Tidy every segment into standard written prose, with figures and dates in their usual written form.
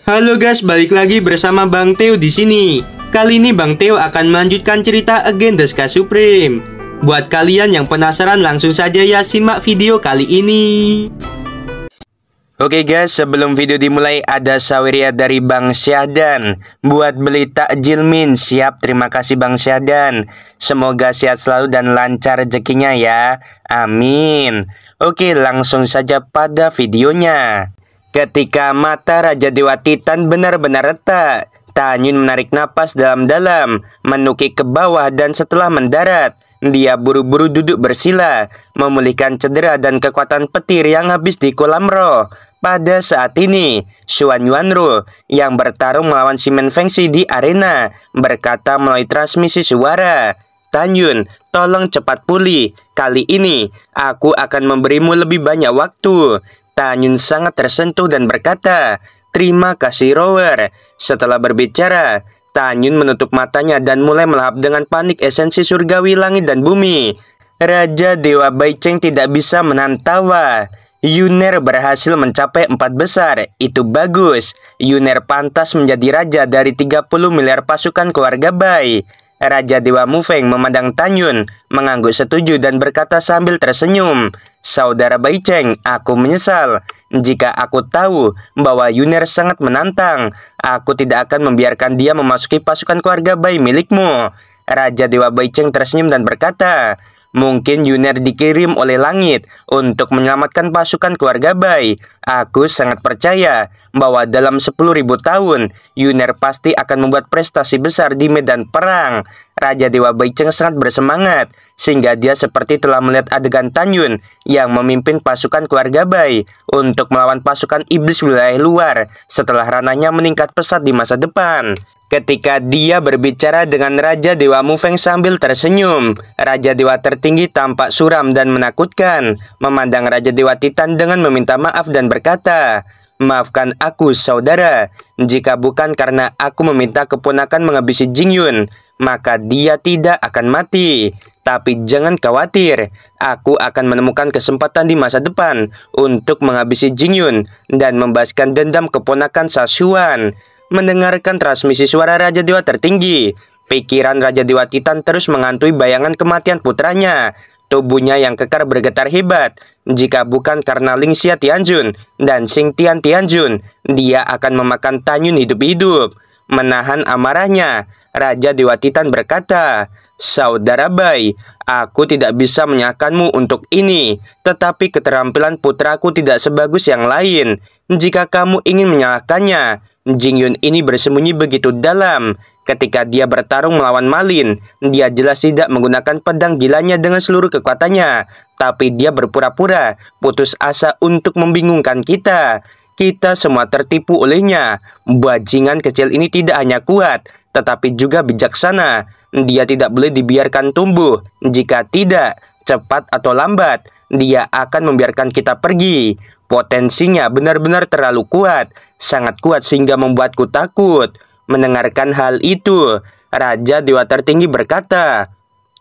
Halo guys, balik lagi bersama Bang Theo di sini. Kali ini Bang Theo akan melanjutkan cerita Again the Sky Supreme. Buat kalian yang penasaran, langsung saja ya simak video kali ini. Oke guys, sebelum video dimulai ada saweria dari Bang Syahdan. Buat beli takjil min, siap, terima kasih Bang Syahdan. Semoga sehat selalu dan lancar rezekinya ya, amin. Oke, langsung saja pada videonya. Ketika mata Raja Dewa Titan benar-benar retak, Tanyun menarik napas dalam-dalam, menukik ke bawah dan setelah mendarat, dia buru-buru duduk bersila, memulihkan cedera dan kekuatan petir yang habis di kolam roh. Pada saat ini, Xuan Yuanru yang bertarung melawan Shimen Fengxi di arena berkata melalui transmisi suara, "Tanyun, tolong cepat pulih. Kali ini, aku akan memberimu lebih banyak waktu." Tanyun sangat tersentuh dan berkata, "Terima kasih Rower." Setelah berbicara, Tanyun menutup matanya dan mulai melahap dengan panik esensi surgawi langit dan bumi. Raja Dewa Baicheng tidak bisa menahan tawa. Yuner berhasil mencapai 4 besar, itu bagus. Yuner pantas menjadi raja dari 30 miliar pasukan keluarga Bai. Raja Dewa Mufeng memandang Tanyun, mengangguk setuju dan berkata sambil tersenyum, "Saudara Baicheng, aku menyesal. Jika aku tahu bahwa Yuner sangat menantang, aku tidak akan membiarkan dia memasuki pasukan keluarga Bai milikmu." Raja Dewa Baicheng tersenyum dan berkata, "Mungkin Yuner dikirim oleh langit untuk menyelamatkan pasukan keluarga Bai. Aku sangat percaya bahwa dalam 10.000 tahun, Yuner pasti akan membuat prestasi besar di medan perang." Raja Dewa Baicheng sangat bersemangat, sehingga dia seperti telah melihat adegan Tanyun yang memimpin pasukan keluarga Bai untuk melawan pasukan iblis wilayah luar setelah ranahnya meningkat pesat di masa depan. Ketika dia berbicara dengan Raja Dewa Mufeng sambil tersenyum, Raja Dewa tertinggi tampak suram dan menakutkan, memandang Raja Dewa Titan dengan meminta maaf dan berkata, "Maafkan aku saudara, jika bukan karena aku meminta keponakan menghabisi Jingyun, maka dia tidak akan mati. Tapi jangan khawatir, aku akan menemukan kesempatan di masa depan untuk menghabisi Jingyun dan membahaskan dendam keponakan Sashuan." Mendengarkan transmisi suara Raja Dewa tertinggi, pikiran Raja Dewa Titan terus menghantui bayangan kematian putranya. Tubuhnya yang kekar bergetar hebat. Jika bukan karena Ling Xia Tianjun dan Xing Tian Tianjun, dia akan memakan Tanyun hidup-hidup. Menahan amarahnya, Raja Dewa Titan berkata, "Saudara Bai, aku tidak bisa menyalahkanmu untuk ini, tetapi keterampilan putraku tidak sebagus yang lain. Jika kamu ingin menyalahkannya, Jingyun ini bersembunyi begitu dalam. Ketika dia bertarung melawan Malin, dia jelas tidak menggunakan pedang gilanya dengan seluruh kekuatannya. Tapi dia berpura-pura putus asa untuk membingungkan kita. Kita semua tertipu olehnya. Bajingan kecil ini tidak hanya kuat, tetapi juga bijaksana. Dia tidak boleh dibiarkan tumbuh. Jika tidak, cepat atau lambat, dia akan membiarkan kita pergi. Potensinya benar-benar terlalu kuat, sangat kuat sehingga membuatku takut." Mendengarkan hal itu, Raja Dewa Tertinggi berkata,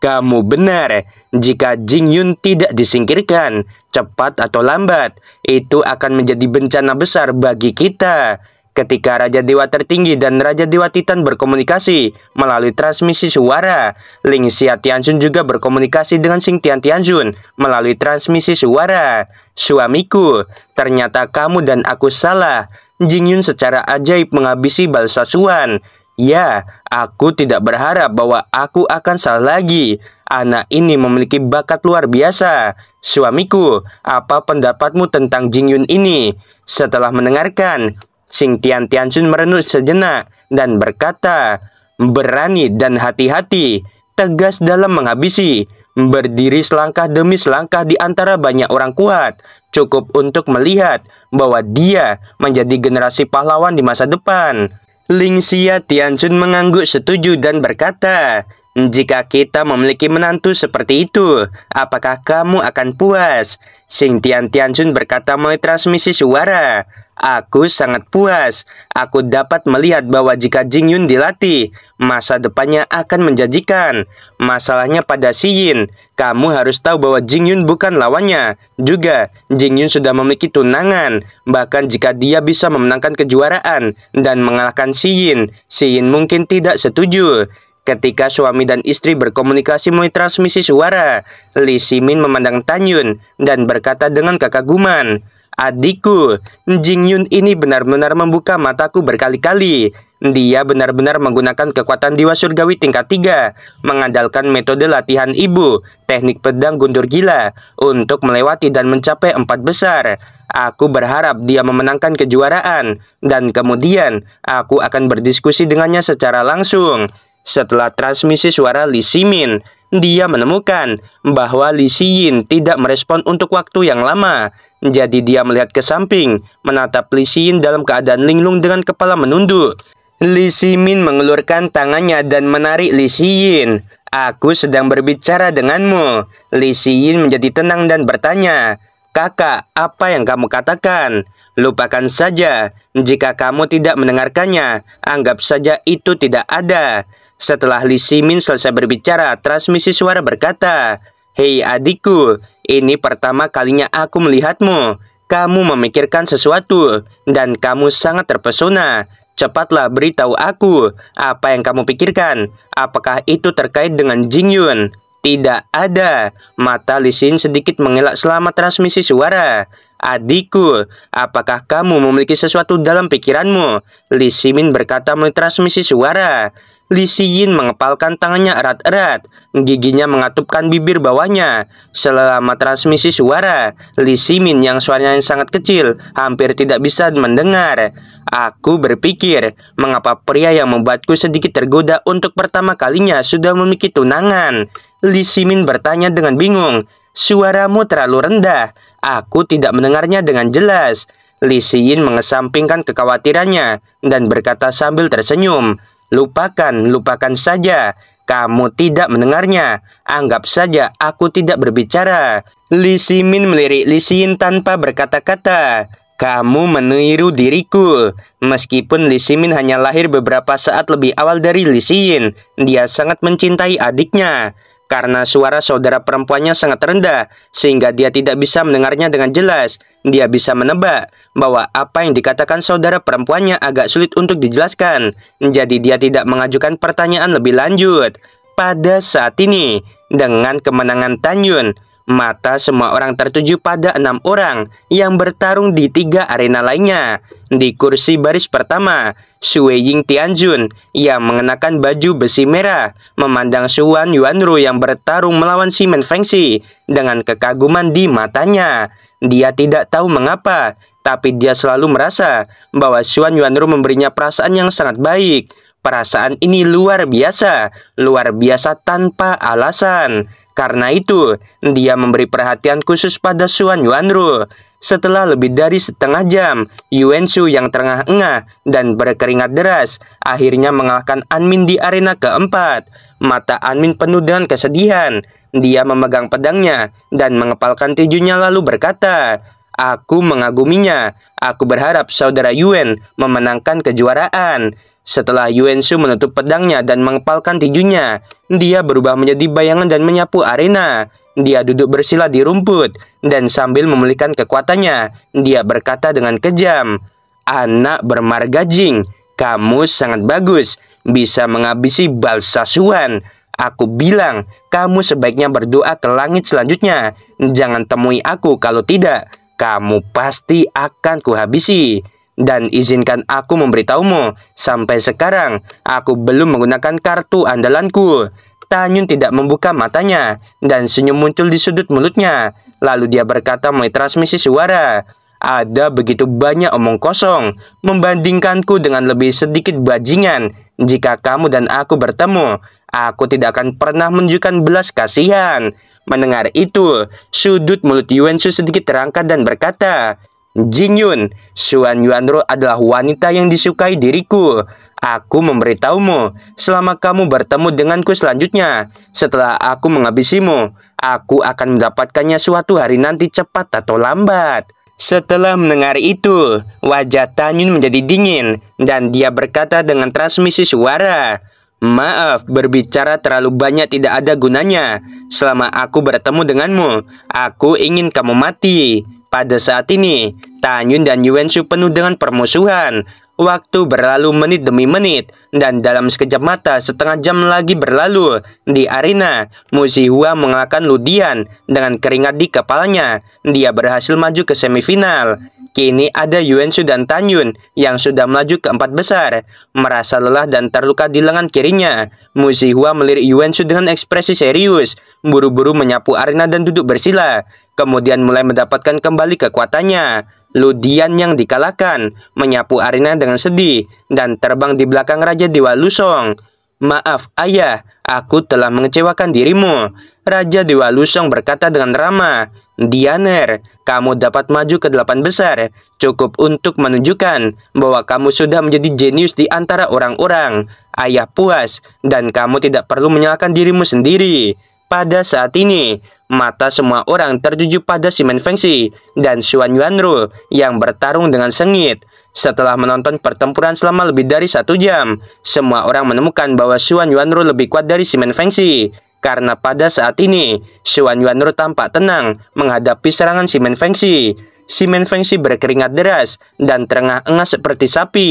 "Kamu benar, jika Jingyun tidak disingkirkan, cepat atau lambat, itu akan menjadi bencana besar bagi kita." Ketika Raja Dewa Tertinggi dan Raja Dewa Titan berkomunikasi melalui transmisi suara, Ling Xia Tianjun juga berkomunikasi dengan Xing Tian Tianjun melalui transmisi suara. "Suamiku, ternyata kamu dan aku salah. Jingyun secara ajaib menghabisi Balsa Xuan. Ya, aku tidak berharap bahwa aku akan salah lagi. Anak ini memiliki bakat luar biasa. Suamiku, apa pendapatmu tentang Jingyun ini?" Setelah mendengarkan, Xing Tian Tianjun merenung sejenak dan berkata, "Berani dan hati-hati, tegas dalam menghabisi, berdiri selangkah demi selangkah di antara banyak orang kuat, cukup untuk melihat bahwa dia menjadi generasi pahlawan di masa depan." Ling Xia Tianjun mengangguk setuju dan berkata, Jika kita memiliki menantu seperti itu, apakah kamu akan puas? Xing Tianjun berkata melalui transmisi suara. Aku sangat puas. Aku dapat melihat bahwa jika Jingyun dilatih, masa depannya akan menjanjikan. Masalahnya pada Xiyin, kamu harus tahu bahwa Jingyun bukan lawannya. Juga, Jingyun sudah memiliki tunangan. Bahkan jika dia bisa memenangkan kejuaraan dan mengalahkan Xiyin, Xiyin mungkin tidak setuju. Ketika suami dan istri berkomunikasi melalui transmisi suara, Li Ximin memandang Tanyun dan berkata dengan kekaguman, "Adikku, Jingyun ini benar-benar membuka mataku berkali-kali. Dia benar-benar menggunakan kekuatan Dewa Surgawi tingkat 3, mengandalkan metode latihan ibu, teknik pedang guntur gila, untuk melewati dan mencapai 4 besar. Aku berharap dia memenangkan kejuaraan, dan kemudian aku akan berdiskusi dengannya secara langsung." Setelah transmisi suara Li Ximin, dia menemukan bahwa Li Xiyin tidak merespon untuk waktu yang lama. Jadi dia melihat ke samping, menatap Li Xiyin dalam keadaan linglung dengan kepala menunduk. Li Ximin mengulurkan tangannya dan menarik Li Xiyin. "Aku sedang berbicara denganmu." Li Xiyin menjadi tenang dan bertanya, "Kakak, apa yang kamu katakan?" "Lupakan saja. Jika kamu tidak mendengarkannya, anggap saja itu tidak ada." Setelah Li Ximin selesai berbicara, transmisi suara berkata, "Hei adikku, ini pertama kalinya aku melihatmu. Kamu memikirkan sesuatu, dan kamu sangat terpesona. Cepatlah beritahu aku, apa yang kamu pikirkan? Apakah itu terkait dengan Jingyun?" "Tidak ada." Mata Li Xiyin sedikit mengelak selama transmisi suara. "Adikku, apakah kamu memiliki sesuatu dalam pikiranmu?" Li Ximin berkata melalui transmisi suara. Li Xiyin mengepalkan tangannya erat-erat, giginya mengatupkan bibir bawahnya. Selama transmisi suara, Li Ximin yang suaranya sangat kecil, hampir tidak bisa mendengar. "Aku berpikir, mengapa pria yang membuatku sedikit tergoda untuk pertama kalinya sudah memiliki tunangan?" Li Ximin bertanya dengan bingung. "Suaramu terlalu rendah. Aku tidak mendengarnya dengan jelas." Li Xiyin mengesampingkan kekhawatirannya dan berkata sambil tersenyum, Lupakan saja. Kamu tidak mendengarnya. Anggap saja aku tidak berbicara." Li Ximin melirik Li Xiyin tanpa berkata-kata. "Kamu meniru diriku." Meskipun Li Ximin hanya lahir beberapa saat lebih awal dari Li Xiyin, dia sangat mencintai adiknya. Karena suara saudara perempuannya sangat rendah, sehingga dia tidak bisa mendengarnya dengan jelas. Dia bisa menebak bahwa apa yang dikatakan saudara perempuannya agak sulit untuk dijelaskan. Jadi dia tidak mengajukan pertanyaan lebih lanjut. Pada saat ini, dengan kemenangan Tanyun, mata semua orang tertuju pada 6 orang yang bertarung di 3 arena lainnya. Di kursi baris pertama, Xing Tianjun yang mengenakan baju besi merah memandang Xuan Yuanru yang bertarung melawan Simon Fengxi dengan kekaguman di matanya. Dia tidak tahu mengapa, tapi dia selalu merasa bahwa Xuan Yuanru memberinya perasaan yang sangat baik. Perasaan ini luar biasa tanpa alasan. Karena itu, dia memberi perhatian khusus pada Xuan Yuanru. Setelah lebih dari setengah jam, Yuan Shu yang terengah-engah dan berkeringat deras akhirnya mengalahkan Anmin di arena keempat. Mata Anmin penuh dengan kesedihan. Dia memegang pedangnya dan mengepalkan tinjunya lalu berkata, "Aku mengaguminya. Aku berharap saudara Yuan memenangkan kejuaraan." Setelah Yuan Shu menutup pedangnya dan mengepalkan tinjunya, dia berubah menjadi bayangan dan menyapu arena. Dia duduk bersila di rumput, dan sambil memulihkan kekuatannya, dia berkata dengan kejam, "Anak bermarga Jing, kamu sangat bagus, bisa menghabisi Balsa Xuan. Aku bilang, kamu sebaiknya berdoa ke langit selanjutnya. Jangan temui aku, kalau tidak, kamu pasti akan kuhabisi. Dan izinkan aku memberitahumu, sampai sekarang aku belum menggunakan kartu andalanku." Tanyun tidak membuka matanya, dan senyum muncul di sudut mulutnya. Lalu dia berkata melalui transmisi suara, "Ada begitu banyak omong kosong, membandingkanku dengan lebih sedikit bajingan. Jika kamu dan aku bertemu, aku tidak akan pernah menunjukkan belas kasihan." Mendengar itu, sudut mulut Yuan Shu sedikit terangkat dan berkata, "Jingyun, Xuan Yuanru adalah wanita yang disukai diriku. Aku memberitahumu, selama kamu bertemu denganku selanjutnya, setelah aku menghabisimu, aku akan mendapatkannya suatu hari nanti cepat atau lambat." Setelah mendengar itu, wajah Tanyun menjadi dingin dan dia berkata dengan transmisi suara, "Maaf, berbicara terlalu banyak tidak ada gunanya. Selama aku bertemu denganmu, aku ingin kamu mati." Pada saat ini, Tanyun dan Yuenshu penuh dengan permusuhan. Waktu berlalu menit demi menit, dan dalam sekejap mata setengah jam lagi berlalu. Di arena, Mushihua mengalahkan Ludian dengan keringat di kepalanya. Dia berhasil maju ke semifinal. Kini ada Yuenshu dan Tanyun yang sudah melaju ke 4 besar. Merasa lelah dan terluka di lengan kirinya, Mushihua melirik Yuenshu dengan ekspresi serius, buru-buru menyapu arena dan duduk bersila. Kemudian mulai mendapatkan kembali kekuatannya. Ludian yang dikalahkan menyapu arena dengan sedih dan terbang di belakang Raja Dewa Lusong. "Maaf ayah, aku telah mengecewakan dirimu." Raja Dewa Lusong berkata dengan ramah, "Dianer, kamu dapat maju ke 8 besar, cukup untuk menunjukkan bahwa kamu sudah menjadi jenius di antara orang-orang. Ayah puas, dan kamu tidak perlu menyalahkan dirimu sendiri." Pada saat ini, mata semua orang tertuju pada Shimen Fengxi dan Xuan Yuanru yang bertarung dengan sengit. Setelah menonton pertempuran selama lebih dari 1 jam, semua orang menemukan bahwa Xuan Yuanru lebih kuat dari Shimen Fengxi. Karena pada saat ini, Xuan Yuanru tampak tenang menghadapi serangan Shimen Fengxi. Shimen Fengxi berkeringat deras dan terengah-engah seperti sapi.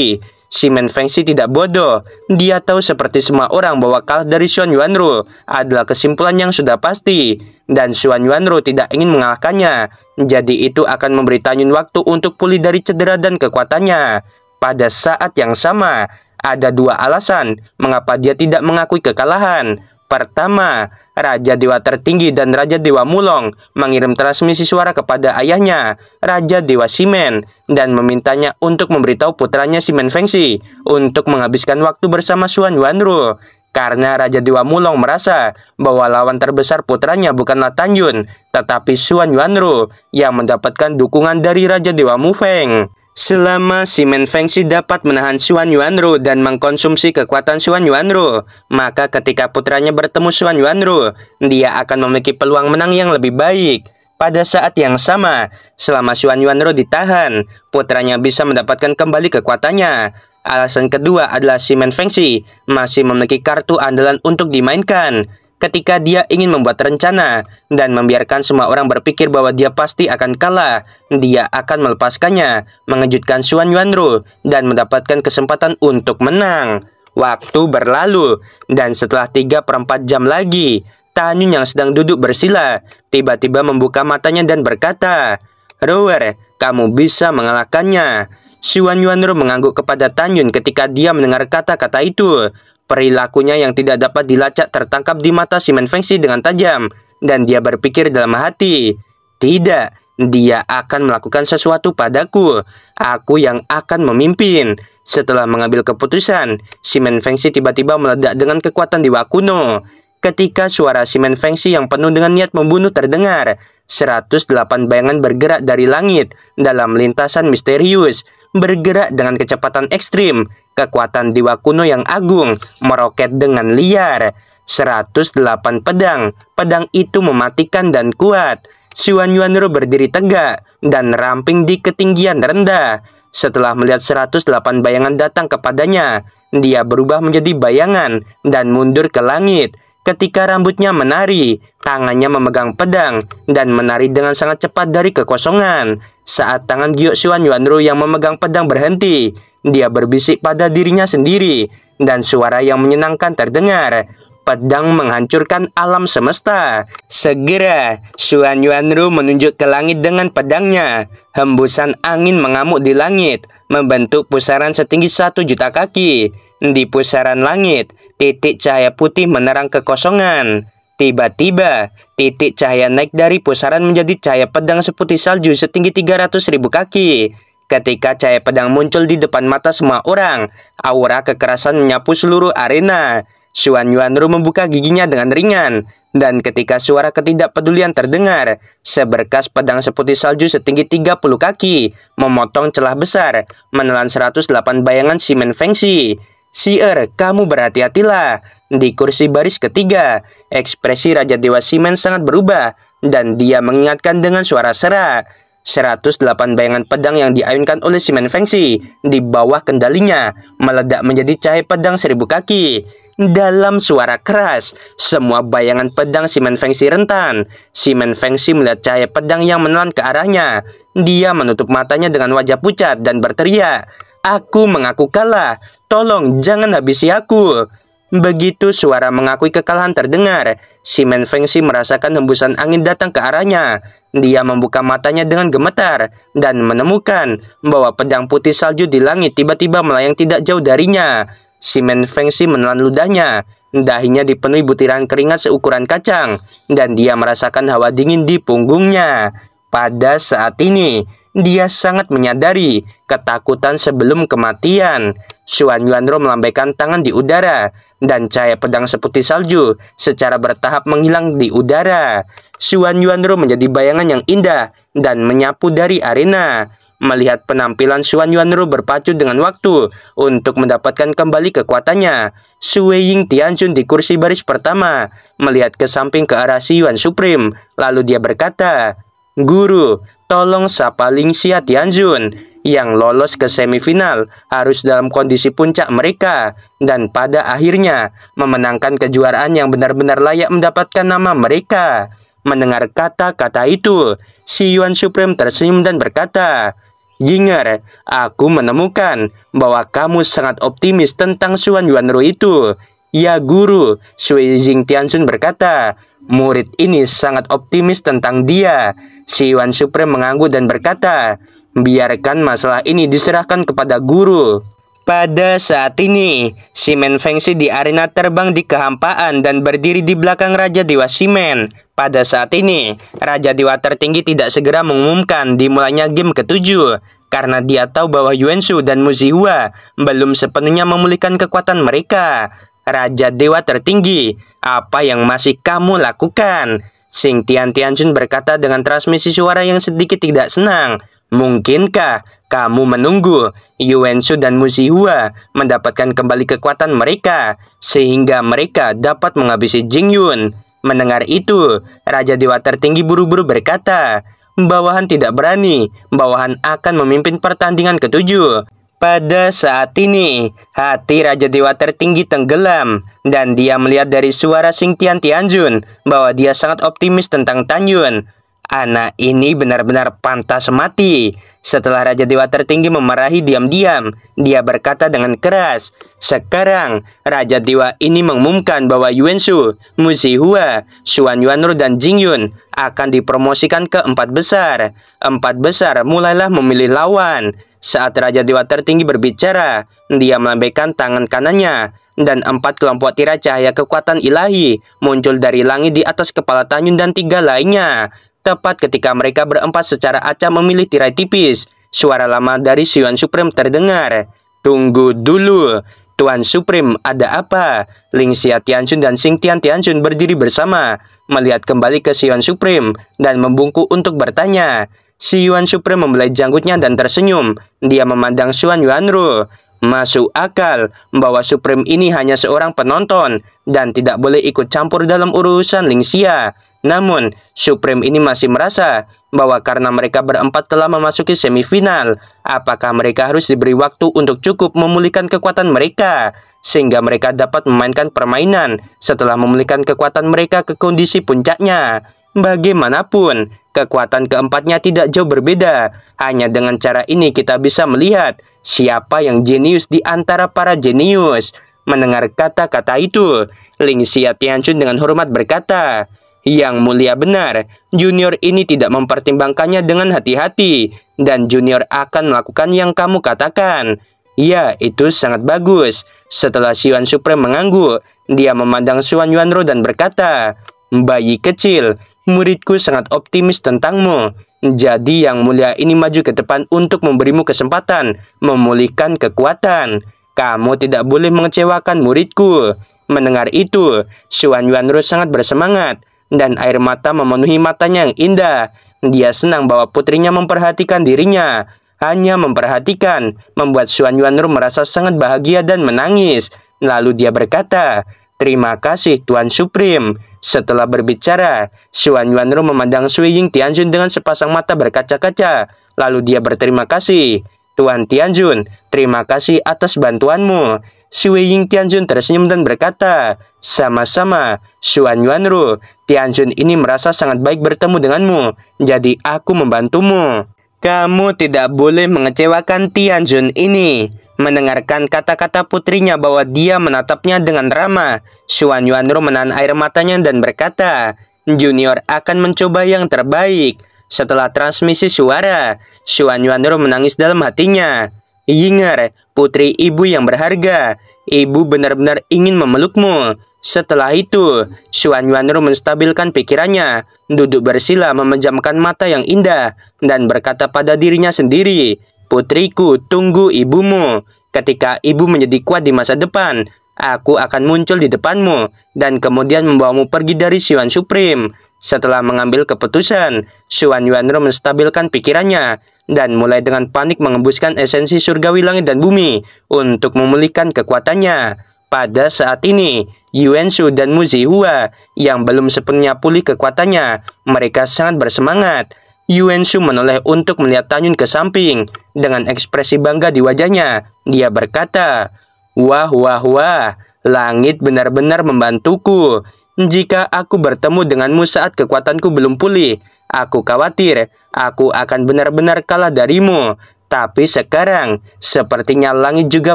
Shimen Fengxi tidak bodoh. Dia tahu seperti semua orang bahwa kalah dari Xuan Yuanru adalah kesimpulan yang sudah pasti. Dan Xuan Yuanru tidak ingin mengalahkannya. Jadi itu akan memberi Tanyun waktu untuk pulih dari cedera dan kekuatannya. Pada saat yang sama, ada 2 alasan mengapa dia tidak mengakui kekalahan. Pertama, Raja Dewa Tertinggi dan Raja Dewa Mulong mengirim transmisi suara kepada ayahnya, Raja Dewa Shimen, dan memintanya untuk memberitahu putranya Shimen Fengxi untuk menghabiskan waktu bersama Xuan Yuanru. Karena Raja Dewa Mulong merasa bahwa lawan terbesar putranya bukanlah Tanyun, tetapi Xuan Yuanru yang mendapatkan dukungan dari Raja Dewa Mufeng. Selama Shimen Fengxi dapat menahan Xuan Yuanru dan mengkonsumsi kekuatan Xuan Yuanru, maka ketika putranya bertemu Xuan Yuanru, dia akan memiliki peluang menang yang lebih baik. Pada saat yang sama, selama Xuan Yuanru ditahan, putranya bisa mendapatkan kembali kekuatannya. Alasan kedua adalah Shimen Fengxi masih memiliki kartu andalan untuk dimainkan. Ketika dia ingin membuat rencana dan membiarkan semua orang berpikir bahwa dia pasti akan kalah, dia akan melepaskannya, mengejutkan Xuan Yuanru, dan mendapatkan kesempatan untuk menang. Waktu berlalu, dan setelah 3/4 jam lagi, Tanyun yang sedang duduk bersila tiba-tiba membuka matanya dan berkata, "Rower, kamu bisa mengalahkannya." Xuan Yuanru mengangguk kepada Tanyun ketika dia mendengar kata-kata itu. Perilakunya yang tidak dapat dilacak tertangkap di mata Shimen Fengxi dengan tajam, dan dia berpikir dalam hati, "Tidak, dia akan melakukan sesuatu padaku. Aku yang akan memimpin." Setelah mengambil keputusan, Shimen Fengxi tiba-tiba meledak dengan kekuatan dewa kuno. Ketika suara Shimen Fengxi yang penuh dengan niat membunuh terdengar, 108 bayangan bergerak dari langit dalam lintasan misterius, bergerak dengan kecepatan ekstrim. Kekuatan dewa kuno yang agung meroket dengan liar. 108 pedang. Pedang itu mematikan dan kuat. Xuan Yuanru berdiri tegak dan ramping di ketinggian rendah. Setelah melihat 108 bayangan datang kepadanya, dia berubah menjadi bayangan dan mundur ke langit. Ketika rambutnya menari, tangannya memegang pedang dan menari dengan sangat cepat dari kekosongan. Saat tangan Giok Xuan Yuanru yang memegang pedang berhenti, dia berbisik pada dirinya sendiri dan suara yang menyenangkan terdengar. Pedang menghancurkan alam semesta. Segera, Xuan Yuanru menunjuk ke langit dengan pedangnya. Hembusan angin mengamuk di langit, membentuk pusaran setinggi 1 juta kaki. Di pusaran langit, titik cahaya putih menerang kekosongan. Tiba-tiba, titik cahaya naik dari pusaran menjadi cahaya pedang seputih salju setinggi 300.000 kaki. Ketika cahaya pedang muncul di depan mata semua orang, aura kekerasan menyapu seluruh arena. Xuan Yuanru membuka giginya dengan ringan, dan ketika suara ketidakpedulian terdengar, seberkas pedang seputih salju setinggi 30 kaki memotong celah besar, menelan 108 bayangan Shimen Fengxi. Sier, kamu berhati-hatilah. Di kursi baris ketiga, ekspresi Raja Dewa Ximen sangat berubah, dan dia mengingatkan dengan suara serak. 108 bayangan pedang yang diayunkan oleh Ximen Fengxi di bawah kendalinya meledak menjadi cahaya pedang 1000 kaki. Dalam suara keras, semua bayangan pedang Ximen Fengxi rentan. Ximen Fengxi melihat cahaya pedang yang menelan ke arahnya. Dia menutup matanya dengan wajah pucat dan berteriak, "Aku mengaku kalah. Tolong jangan habisi aku." Begitu suara mengakui kekalahan terdengar, Ximen Fengxi merasakan hembusan angin datang ke arahnya. Dia membuka matanya dengan gemetar dan menemukan bahwa pedang putih salju di langit tiba-tiba melayang tidak jauh darinya. Ximen Fengxi menelan ludahnya. Dahinya dipenuhi butiran keringat seukuran kacang, dan dia merasakan hawa dingin di punggungnya. Pada saat ini, dia sangat menyadari ketakutan sebelum kematian. Xuan Yuanro melambaikan tangan di udara, dan cahaya pedang seputih salju secara bertahap menghilang di udara. Xuan Yuanro menjadi bayangan yang indah dan menyapu dari arena. Melihat penampilan Xuan Yuanro berpacu dengan waktu untuk mendapatkan kembali kekuatannya, Sui Ying Tianjun di kursi baris pertama melihat ke samping ke arah Si Yuan Supreme, lalu dia berkata, "Guru, tolong sapa Ling Xia Tianjun. Yang lolos ke semifinal harus dalam kondisi puncak mereka, dan pada akhirnya memenangkan kejuaraan yang benar-benar layak mendapatkan nama mereka." Mendengar kata-kata itu, Si Yuan Supreme tersenyum dan berkata, "Yinger, aku menemukan bahwa kamu sangat optimis tentang Xuan Yuanro itu." "Ya guru," Sui Ying Tianjun berkata, "murid ini sangat optimis tentang dia." Si Yuan Supreme mengangguk dan berkata, "Biarkan masalah ini diserahkan kepada guru." Pada saat ini, Ximen Fengxi di arena terbang di kehampaan dan berdiri di belakang Raja Dewa Ximen. Pada saat ini, Raja Dewa tertinggi tidak segera mengumumkan dimulainya game ke-7 karena dia tahu bahwa Yuan Shu dan Mu Zihua belum sepenuhnya memulihkan kekuatan mereka. "Raja Dewa tertinggi, apa yang masih kamu lakukan?" Xing Tian Tianjun berkata dengan transmisi suara yang sedikit tidak senang. "Mungkinkah kamu menunggu Yuan Shu dan Mu Zihua mendapatkan kembali kekuatan mereka sehingga mereka dapat menghabisi Jing Yun?" Mendengar itu, Raja Dewa tertinggi buru-buru berkata, "Bawahan tidak berani. Bawahan akan memimpin pertandingan ke-7. Pada saat ini, hati Raja Dewa tertinggi tenggelam, dan dia melihat dari suara Xing Tian Tianjun bahwa dia sangat optimis tentang Tan Yun. Anak ini benar-benar pantas mati. Setelah Raja Dewa tertinggi memarahi diam-diam, dia berkata dengan keras, "Sekarang, Raja Dewa ini mengumumkan bahwa Yuan Shu, Mu Zihua, Xuan Yuanro, dan Jing Yun akan dipromosikan ke 4 besar. 4 besar mulailah memilih lawan." Saat Raja Dewa tertinggi berbicara, dia melambaikan tangan kanannya, dan 4 kelompok tirai cahaya kekuatan ilahi muncul dari langit di atas kepala Tan Yun dan 3 lainnya. Tepat ketika mereka berempat secara acak memilih tirai tipis, suara lama dari Si Yuan Supreme terdengar. "Tunggu dulu, Tuan Supreme, ada apa?" Ling Xia Tianjun dan Xing Tian Tianjun berdiri bersama, melihat kembali ke Si Yuan Supreme dan membungkuk untuk bertanya. Si Yuan Supreme membelai janggutnya dan tersenyum. Dia memandang Xuan Yuanro. Masuk akal bahwa Supreme ini hanya seorang penonton dan tidak boleh ikut campur dalam urusan Ling Xia. Namun, Supreme ini masih merasa bahwa karena mereka berempat telah memasuki semifinal, apakah mereka harus diberi waktu untuk cukup memulihkan kekuatan mereka, sehingga mereka dapat memainkan permainan setelah memulihkan kekuatan mereka ke kondisi puncaknya. Bagaimanapun, kekuatan keempatnya tidak jauh berbeda. Hanya dengan cara ini kita bisa melihat siapa yang jenius di antara para jenius. Mendengar kata-kata itu, Ling Xia Tianjun dengan hormat berkata, "Yang mulia benar, junior ini tidak mempertimbangkannya dengan hati-hati, dan junior akan melakukan yang kamu katakan." "Ya, itu sangat bagus." Setelah Si Yuan Supreme mengangguk, dia memandang Xuan Yuanro dan berkata, "Bayi kecil, muridku sangat optimis tentangmu. Jadi yang mulia ini maju ke depan untuk memberimu kesempatan memulihkan kekuatan. Kamu tidak boleh mengecewakan muridku." Mendengar itu, Xuan Yuanro sangat bersemangat, dan air mata memenuhi matanya yang indah. Dia senang bahwa putrinya memperhatikan dirinya. hanya memperhatikan membuat Xuan Yuanru merasa sangat bahagia dan menangis. Lalu dia berkata, "Terima kasih Tuan Supreme." Setelah berbicara, Xuan Yuanru memandang Sui Ying Tianjun dengan sepasang mata berkaca-kaca. Lalu dia berterima kasih. "Tuan Tianjun, terima kasih atas bantuanmu." Sui Ying Tianjun tersenyum dan berkata, "Sama-sama, Xuan Yuanru. Tianjun ini merasa sangat baik bertemu denganmu, jadi aku membantumu. Kamu tidak boleh mengecewakan Tianjun ini." Mendengarkan kata-kata putrinya bahwa dia menatapnya dengan ramah, Xuan Yuanru menahan air matanya dan berkata, "Junior akan mencoba yang terbaik." Setelah transmisi suara, Xuan Yuanru menangis dalam hatinya. "Yinger, putri ibu yang berharga, ibu benar-benar ingin memelukmu." Setelah itu, Xuan Yuanru menstabilkan pikirannya, duduk bersila memejamkan mata yang indah, dan berkata pada dirinya sendiri, "Putriku, tunggu ibumu. Ketika ibu menjadi kuat di masa depan, aku akan muncul di depanmu, dan kemudian membawamu pergi dari Xuan Supreme." Setelah mengambil keputusan, Xuan Yuanru menstabilkan pikirannya, dan mulai dengan panik mengembuskan esensi surgawi langit dan bumi untuk memulihkan kekuatannya. Pada saat ini, Yuan Shu dan Mu Zihua yang belum sepenuhnya pulih kekuatannya, mereka sangat bersemangat. Yuan Shu menoleh untuk melihat Tan Yun ke samping. Dengan ekspresi bangga di wajahnya, dia berkata, "Wah, wah, wah, langit benar-benar membantuku. Jika aku bertemu denganmu saat kekuatanku belum pulih, aku khawatir aku akan benar-benar kalah darimu. Tapi sekarang, sepertinya langit juga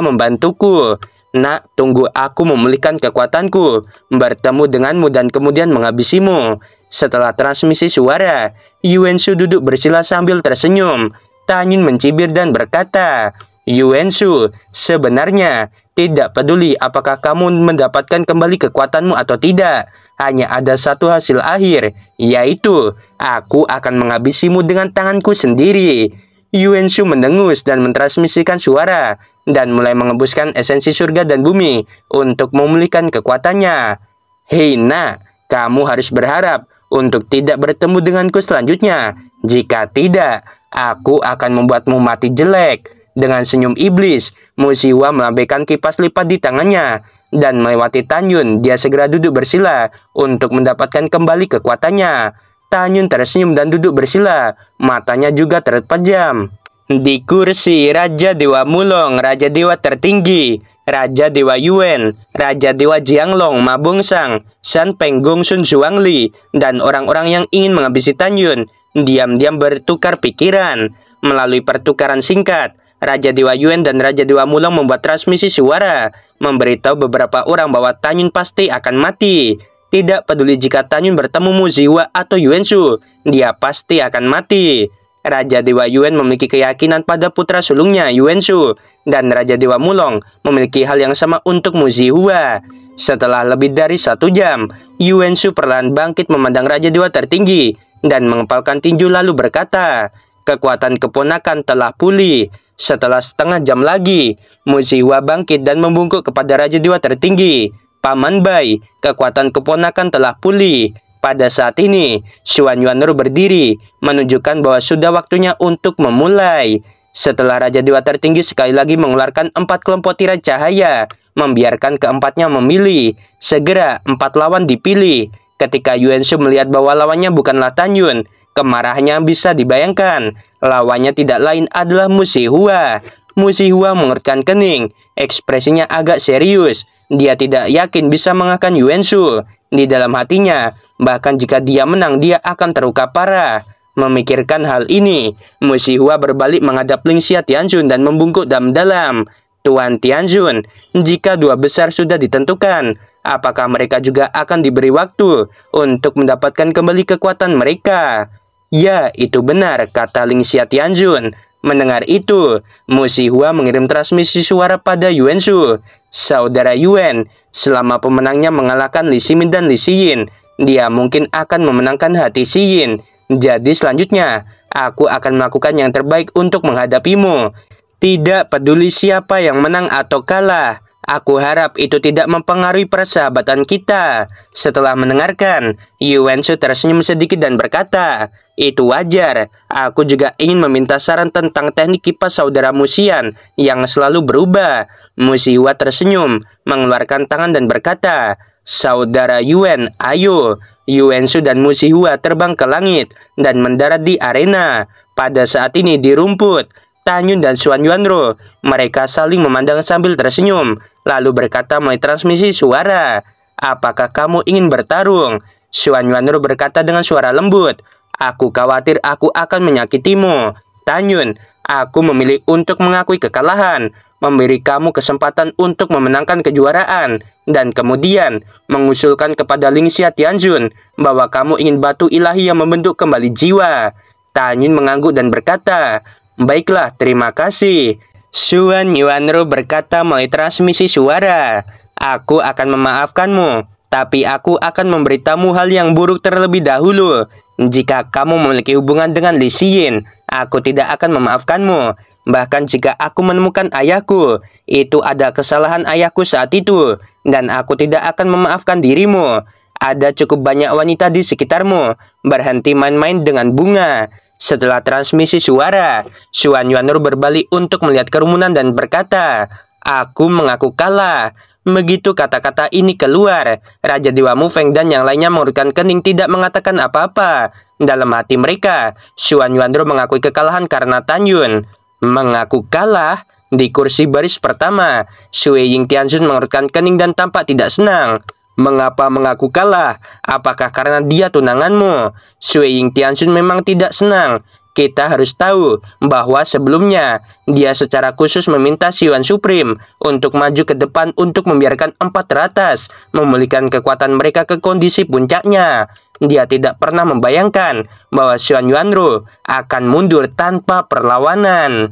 membantuku. Nak, tunggu aku memulihkan kekuatanku, bertemu denganmu dan kemudian menghabisimu." Setelah transmisi suara, Yuan Shu duduk bersila sambil tersenyum. Tan Yun mencibir dan berkata, "Yuan Shu, sebenarnya tidak peduli apakah kamu mendapatkan kembali kekuatanmu atau tidak. Hanya ada satu hasil akhir, yaitu aku akan menghabisimu dengan tanganku sendiri." Yuan Shu mendengus dan mentransmisikan suara, dan mulai mengembuskan esensi surga dan bumi untuk memulihkan kekuatannya. "Hei nak, kamu harus berharap untuk tidak bertemu denganku selanjutnya. Jika tidak, aku akan membuatmu mati jelek." Dengan senyum iblis, Mu Zihua melambaikan kipas lipat di tangannya, dan melewati Tan Yun, dia segera duduk bersila untuk mendapatkan kembali kekuatannya. Tan Yun tersenyum dan duduk bersila, matanya juga terpejam. Di kursi Raja Dewa Mulong, Raja Dewa tertinggi, Raja Dewa Yuan, Raja Dewa Jianglong, Ma Bongsang, San Peng Gong Sun Zhuangli, dan orang-orang yang ingin menghabisi Tan Yun diam-diam bertukar pikiran. Melalui pertukaran singkat, Raja Dewa Yuan dan Raja Dewa Mulong membuat transmisi suara, memberitahu beberapa orang bahwa Tan Yun pasti akan mati. Tidak peduli jika Tan Yun bertemu Mu Zihua atau Yuan Shu, dia pasti akan mati. Raja Dewa Yuan memiliki keyakinan pada putra sulungnya Yuan Shu, dan Raja Dewa Mulong memiliki hal yang sama untuk Mu Zihua. Setelah lebih dari 1 jam, Yuan Shu perlahan bangkit memandang Raja Dewa tertinggi dan mengepalkan tinju lalu berkata, "Kekuatan keponakan telah pulih." Setelah setengah jam lagi, Mu Zihua bangkit dan membungkuk kepada Raja Dewa tertinggi. "Paman Bai, kekuatan keponakan telah pulih." Pada saat ini, Xuan Yuanru berdiri, menunjukkan bahwa sudah waktunya untuk memulai. Setelah Raja Dewa tertinggi sekali lagi mengeluarkan 4 kelompok tirai cahaya, membiarkan keempatnya memilih. Segera 4 lawan dipilih. Ketika Yuan Shu melihat bahwa lawannya bukanlah Tan Yun, kemarahannya bisa dibayangkan. Lawannya tidak lain adalah Mu Zihua. Mu Zihua mengerutkan kening, ekspresinya agak serius. Dia tidak yakin bisa mengalahkan Yuan Shu. Di dalam hatinya, bahkan jika dia menang, dia akan terluka parah. Memikirkan hal ini, Mu Zihua berbalik menghadap Ling Xia Tianjun dan membungkuk dalam-dalam. "Tuan Tianjun, jika 2 besar sudah ditentukan, apakah mereka juga akan diberi waktu untuk mendapatkan kembali kekuatan mereka?" "Ya, itu benar," kata Ling Xia Tianjun. Mendengar itu, Mu Zihua mengirim transmisi suara pada Yuan Shu. "Saudara Yuan, selama pemenangnya mengalahkan Li Ximin dan Li Xiyin, dia mungkin akan memenangkan hati Xiyin. Jadi selanjutnya, aku akan melakukan yang terbaik untuk menghadapimu. Tidak peduli siapa yang menang atau kalah, Aku harap itu tidak mempengaruhi persahabatan kita. Setelah mendengarkan, Yuan-Shu tersenyum sedikit dan berkata, itu wajar. Aku juga ingin meminta saran tentang teknik kipas saudara Musian yang selalu berubah. Musihua tersenyum, mengeluarkan tangan dan berkata, Saudara Yuan, ayo. Yuan-Shu dan Musihua terbang ke langit dan mendarat di arena. Pada saat ini di rumput, Tanyun dan Xuan Yuanro, mereka saling memandang sambil tersenyum, lalu berkata melalui transmisi suara, apakah kamu ingin bertarung? Xuan Yuanro berkata dengan suara lembut, aku khawatir aku akan menyakitimu. Tanyun, aku memilih untuk mengakui kekalahan, memberi kamu kesempatan untuk memenangkan kejuaraan, dan kemudian mengusulkan kepada Ling Xia Tianjun bahwa kamu ingin batu ilahi yang membentuk kembali jiwa. Tanyun mengangguk dan berkata, baiklah, terima kasih. Xuan Yuanro berkata melalui transmisi suara, aku akan memaafkanmu, tapi aku akan memberitamu hal yang buruk terlebih dahulu. Jika kamu memiliki hubungan dengan Li Xiyin, aku tidak akan memaafkanmu. Bahkan jika aku menemukan ayahku, itu ada kesalahan ayahku saat itu, dan aku tidak akan memaafkan dirimu. Ada cukup banyak wanita di sekitarmu, berhenti main-main dengan bunga. Setelah transmisi suara, Xuan Yuanro berbalik untuk melihat kerumunan dan berkata, aku mengaku kalah. Begitu kata-kata ini keluar, Raja Dewa Mufeng dan yang lainnya mengerutkan kening tidak mengatakan apa-apa. Dalam hati mereka, Xuan Yuanro mengakui kekalahan karena Tanyun. Mengaku kalah? Di kursi baris pertama, Sui Ying Tianjun mengerutkan kening dan tampak tidak senang. Mengapa mengaku kalah? Apakah karena dia tunanganmu? Sui Ying Tianjun memang tidak senang. Kita harus tahu bahwa sebelumnya dia secara khusus meminta Yuan Supreme untuk maju ke depan untuk membiarkan empat teratas memulihkan kekuatan mereka ke kondisi puncaknya. Dia tidak pernah membayangkan bahwa Xuan Yuanro akan mundur tanpa perlawanan.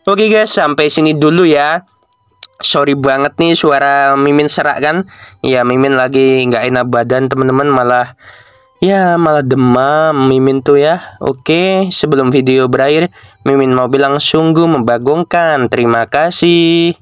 Oke guys, sampai sini dulu ya. Sorry banget nih suara Mimin serak kan. Ya Mimin lagi nggak enak badan teman-teman, malah demam Mimin tuh ya. Oke, sebelum video berakhir, Mimin mau bilang sungguh membagongkan. Terima kasih.